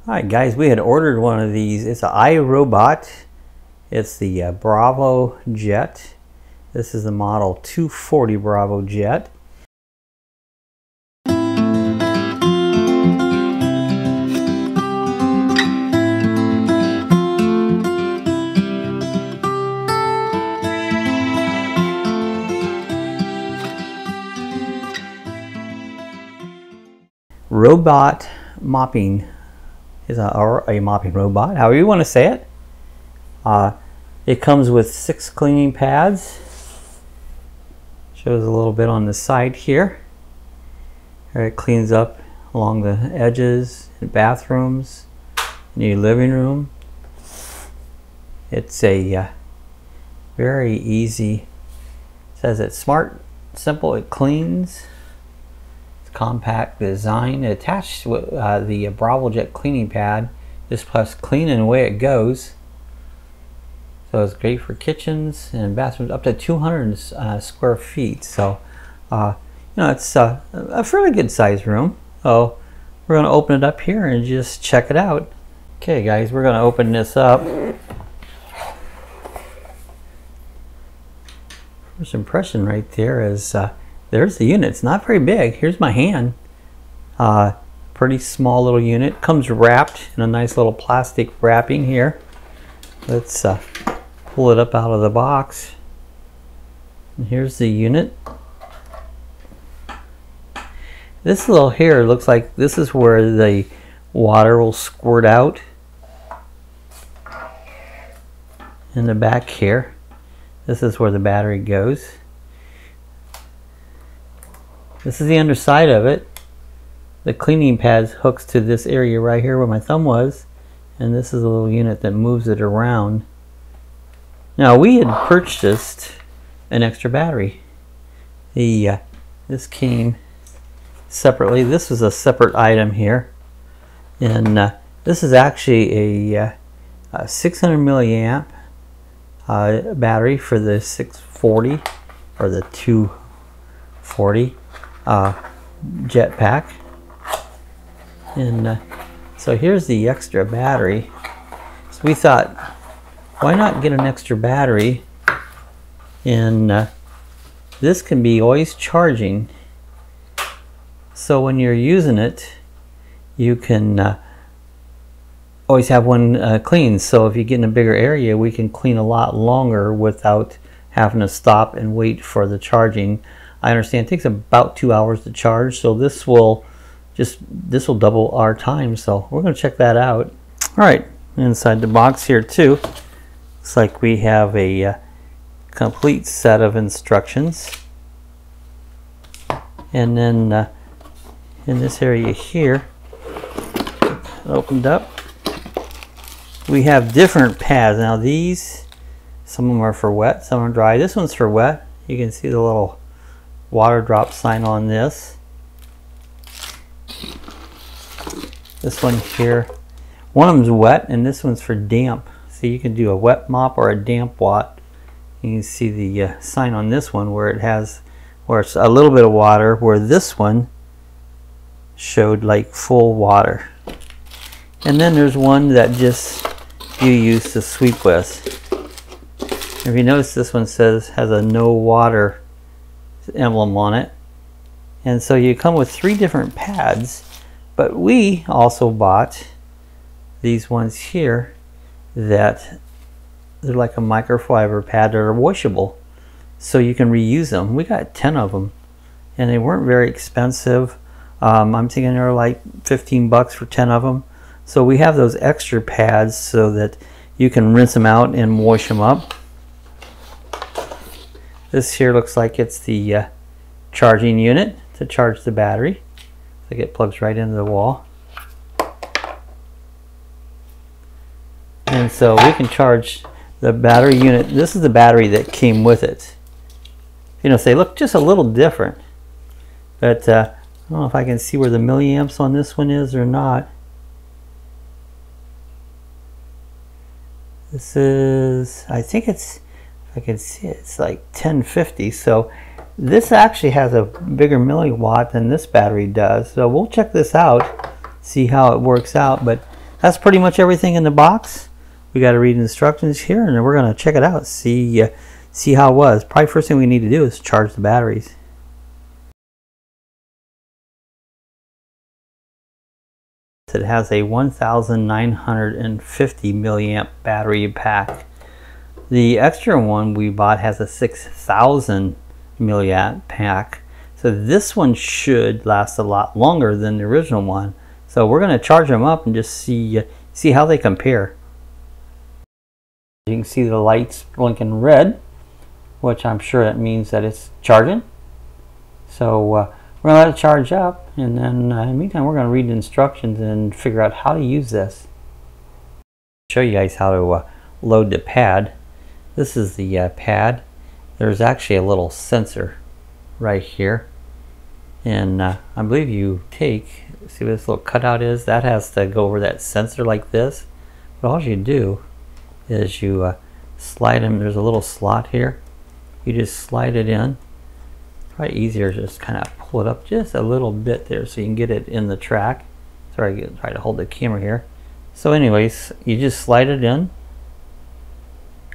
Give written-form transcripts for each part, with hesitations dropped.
Alright guys, we had ordered one of these. It's an iRobot. It's the Braava Jet. This is the model 240 Braava Jet. Robot mopping is a mopping robot, however you want to say it. It comes with 6 cleaning pads. Shows a little bit on the side here. It cleans up along the edges in bathrooms, in your living room. It's a very easy. It says it's smart, simple. It cleans. Compact design. Attached with the Braava Jet cleaning pad. This plus clean and away it goes. So it's great for kitchens and bathrooms up to 200 square feet. So you know, it's a fairly good sized room. So we're going to open it up here and just check it out. Okay guys, we're going to open this up. First impression right there is there's the unit. It's not very big. Here's my hand. Pretty small little unit. Comes wrapped in a nice little plastic wrapping here. Let's pull it up out of the box. And here's the unit. This little here looks like this is where the water will squirt out. In the back here, this is where the battery goes. This is the underside of it. The cleaning pads hooks to this area right here where my thumb was, and this is a little unit that moves it around. Now we had purchased an extra battery. This came separately. This was a separate item here, and this is actually a 600 milliamp battery for the 640 or the 240. Jet pack. And so here's the extra battery. So we thought, why not get an extra battery? And this can be always charging, so when you're using it you can always have one clean. So if you get in a bigger area, we can clean a lot longer without having to stop and wait for the charging. I understand it takes about 2 hours to charge, so this will double our time. So we're going to check that out. All right, inside the box here too, looks like we have a complete set of instructions. And then in this area here, opened up, we have different pads. Now these, some of them are for wet, some are dry. This one's for wet. You can see the little water drop sign on this. This one here, one of them's wet and this one's for damp. So you can do a wet mop or a damp watt. You can see the sign on this one where it's a little bit of water, where this one showed like full water. And then there's one that just you use to sweep with. If you notice, this one has a no water emblem on it. And so you come with 3 different pads, but we also bought these ones here that they're like a microfiber pad. They're washable, so you can reuse them. We got 10 of them and they weren't very expensive. I'm thinking they're like 15 bucks for 10 of them. So we have those extra pads so that you can rinse them out and wash them up. This here looks like it's the charging unit to charge the battery. So it plugs right into the wall. And so we can charge the battery unit. This is the battery that came with it. You know, they look just a little different. But I don't know if I can see where the milliamps on this one is or not. This is, I think it's, I can see it, it's like 1050. So this actually has a bigger milliwatt than this battery does. So we'll check this out, see how it works out. But that's pretty much everything in the box. We got to read the instructions here, and then we're going to check it out, see how it was. Probably first thing we need to do is charge the batteries. It has a 1950 milliamp battery pack. The extra one we bought has a 6000 milliamp pack. So this one should last a lot longer than the original one. So we're going to charge them up and just see how they compare. You can see the lights blinking red, which I'm sure that means that it's charging. So we're going to let it charge up, and then in the meantime we're going to read the instructions and figure out how to use this. Show you guys how to load the pad. This is the pad. There's actually a little sensor right here, and I believe you take, see what this little cutout is? That has to go over that sensor like this. But all you do is you slide them. There's a little slot here. You just slide it in. Probably easier to just kind of pull it up just a little bit there so you can get it in the track. Sorry, try to hold the camera here. So anyways, you just slide it in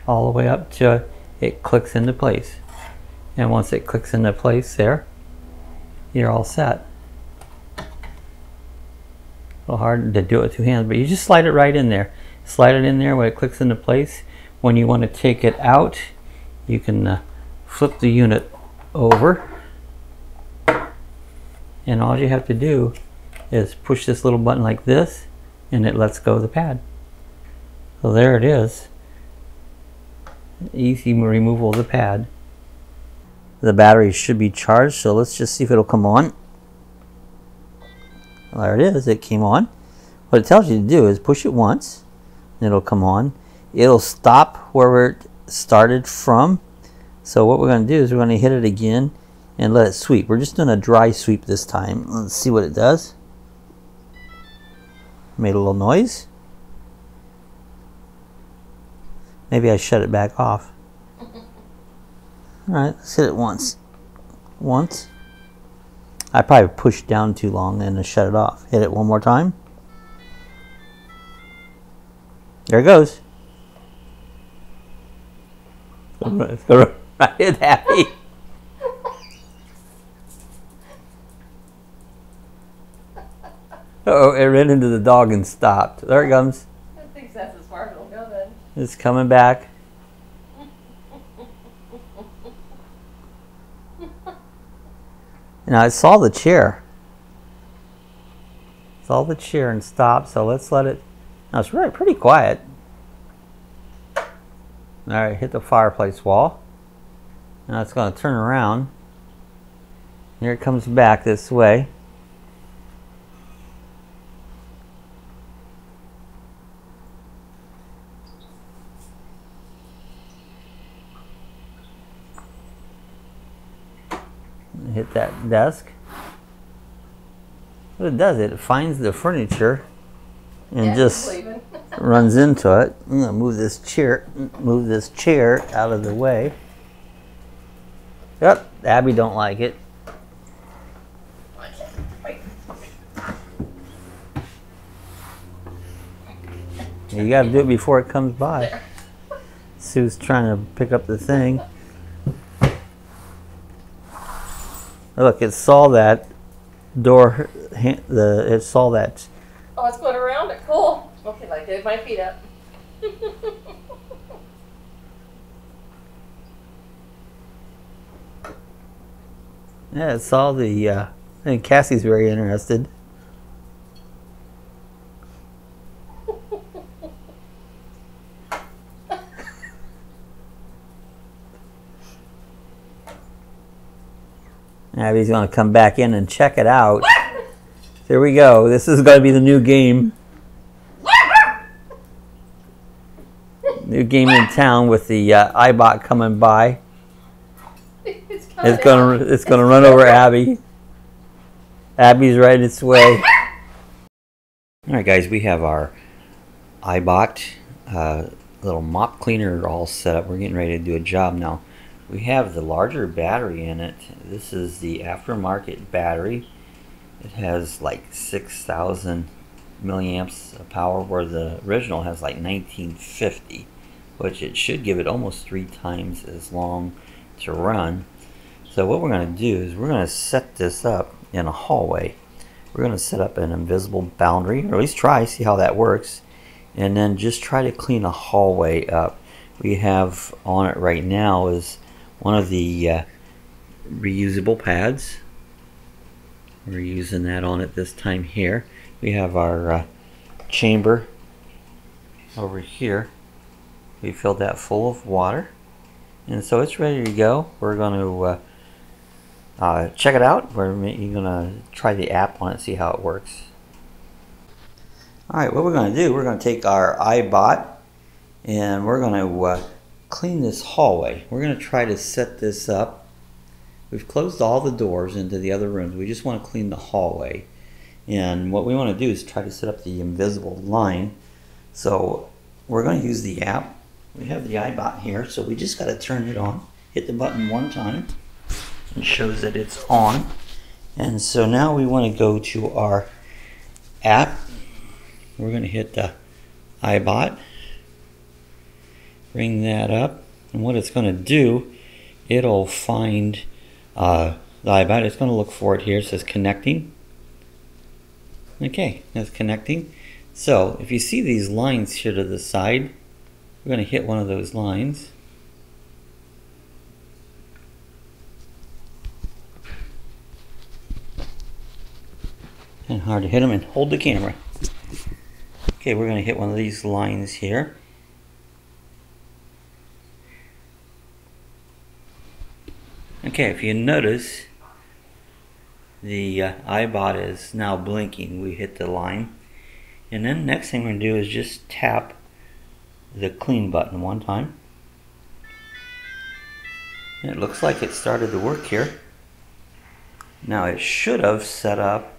all the way up to it clicks into place. And once it clicks into place there, you're all set. A little hard to do it with two hands, but you just slide it right in there. Slide it in there when it clicks into place. When you want to take it out, you can flip the unit over, and all you have to do is push this little button like this, and it lets go of the pad. So there it is. Easy removal of the pad. The battery should be charged, so let's just see if it'll come on. Well, there it is, it came on. What it tells you to do is push it once, and it'll come on. It'll stop where it started from. So what we're going to do is we're going to hit it again and let it sweep. We're just doing a dry sweep this time. Let's see what it does. Made a little noise. Maybe I shut it back off. Alright, let's hit it once. Once. I probably pushed down too long and shut it off. Hit it one more time. There it goes. Let's go right happy. Uh-oh, it ran into the dog and stopped. There it comes. I think that's as far as it'll go then. It's coming back. Now it saw the chair. Saw the chair and stopped, so let's let it. Now it's really pretty quiet. Alright, hit the fireplace wall. Now it's going to turn around. Here it comes back this way. Hit that desk. What it does, it finds the furniture and just runs into it. I'm gonna move this chair out of the way. Yep, Abby don't like it. You gotta do it before it comes by. Sue's trying to pick up the thing. Look, it saw that door. It saw that. Oh, it's going around it. Cool. Okay, like get my feet up. Yeah, it saw the. I think Cassie's very interested. Abby's going to come back in and check it out. There we go. This is going to be the new game. New game in town with the iBot coming by. It's gonna run over Abby. Abby's right its way. All right, guys, we have our iBot little mop cleaner all set up. We're getting ready to do a job now. We have the larger battery in it. This is the aftermarket battery. It has like 6,000 milliamps of power, where the original has like 1950, which it should give it almost 3 times as long to run. So what we're going to do is we're going to set this up in a hallway. We're going to set up an invisible boundary, or at least try, see how that works, and then just try to clean a hallway up. We have on it right now is one of the reusable pads. We're using that on it this time here. We have our chamber over here. We filled that full of water, and so it's ready to go. We're going to check it out. We're going to try the app on it, see how it works. Alright, what we're going to do, we're going to take our iBot and we're going to clean this hallway. We're going to try to set this up. We've closed all the doors into the other rooms. We just want to clean the hallway. And what we want to do is try to set up the invisible line. So we're going to use the app. We have the iBot here, so we just got to turn it on. Hit the button one time. It shows that it's on. And so now we want to go to our app. We're going to hit the iBot. Bring that up. And what it's going to do, it'll find the iBot. It's going to look for it here. It says connecting. Okay, that's connecting. So if you see these lines here to the side, we're going to hit one of those lines. And hard to hit them, and hold the camera. Okay, we're going to hit one of these lines here. Okay, if you notice, the iBot is now blinking. We hit the line. And then next thing we're going to do is just tap the clean button one time. And it looks like it started to work here. Now it should have set up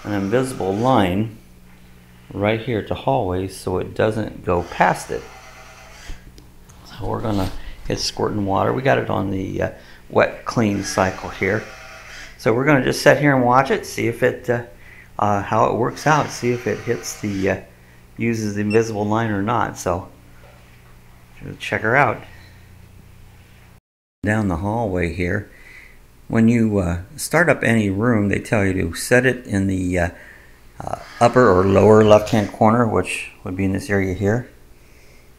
an invisible line right here to hallways so it doesn't go past it. So we're going to hit squirting water. We got it on the wet clean cycle here. So we're going to just sit here and watch it, see if it how it works out, see if it hits the uses the invisible line or not. So check her out. Down the hallway here, when you start up any room, they tell you to set it in the upper or lower left hand corner, which would be in this area here,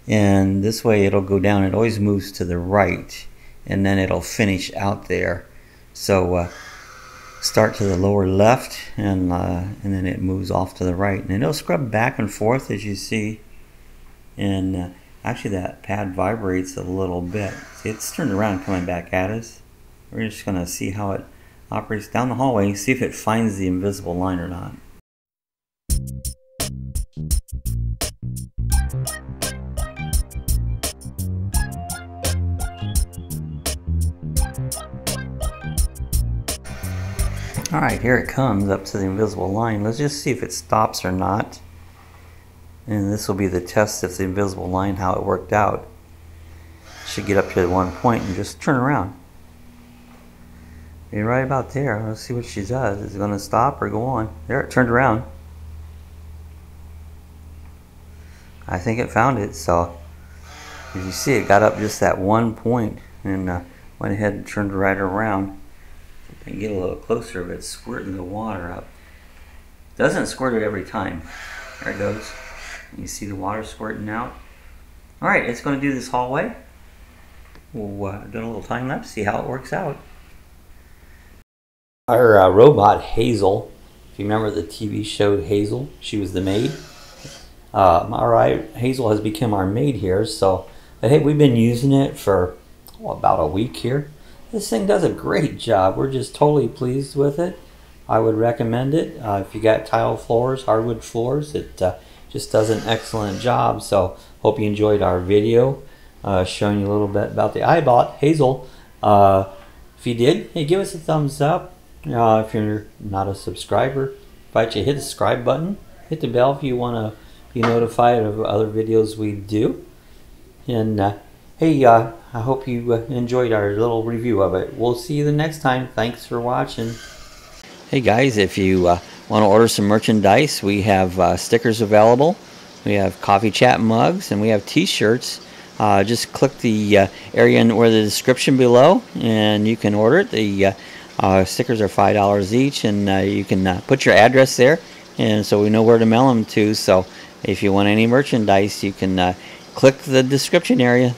and this way it'll go down. It always moves to the right, and then it'll finish out there. So start to the lower left, and then it moves off to the right, and it'll scrub back and forth as you see. And actually that pad vibrates a little bit. See, it's turned around and coming back at us. We're just going to see how it operates down the hallway, see if it finds the invisible line or not. Alright, here it comes up to the invisible line. Let's just see if it stops or not. And this will be the test if the invisible line, how it worked out. Should get up to one point and just turn around. Be right about there. Let's see what she does. Is it going to stop or go on? There, it turned around. I think it found it. So as you see, it got up just that one point and went ahead and turned right around. If I can get a little closer, but it's squirting the water up. Doesn't squirt it every time. There it goes. You see the water squirting out. Alright, it's going to do this hallway. We'll do a little time lapse, see how it works out. Our robot Hazel, if you remember the TV show Hazel, she was the maid. Alright, Hazel has become our maid here. So, but hey, we've been using it for about a week here. This thing does a great job. We're just totally pleased with it. I would recommend it. If you got tile floors, hardwood floors, it just does an excellent job. So hope you enjoyed our video showing you a little bit about the iBot Hazel. If you did, hey, give us a thumbs up. If you're not a subscriber, invite you to hit the subscribe button, hit the bell if you want to be notified of other videos we do. And hey, I hope you enjoyed our little review of it. We'll see you the next time. Thanks for watching. Hey guys, if you want to order some merchandise, we have stickers available. We have coffee chat mugs, and we have t-shirts. Just click the area where the description below, and you can order it. The stickers are $5 each, and you can put your address there, and so we know where to mail them to. So if you want any merchandise, you can click the description area.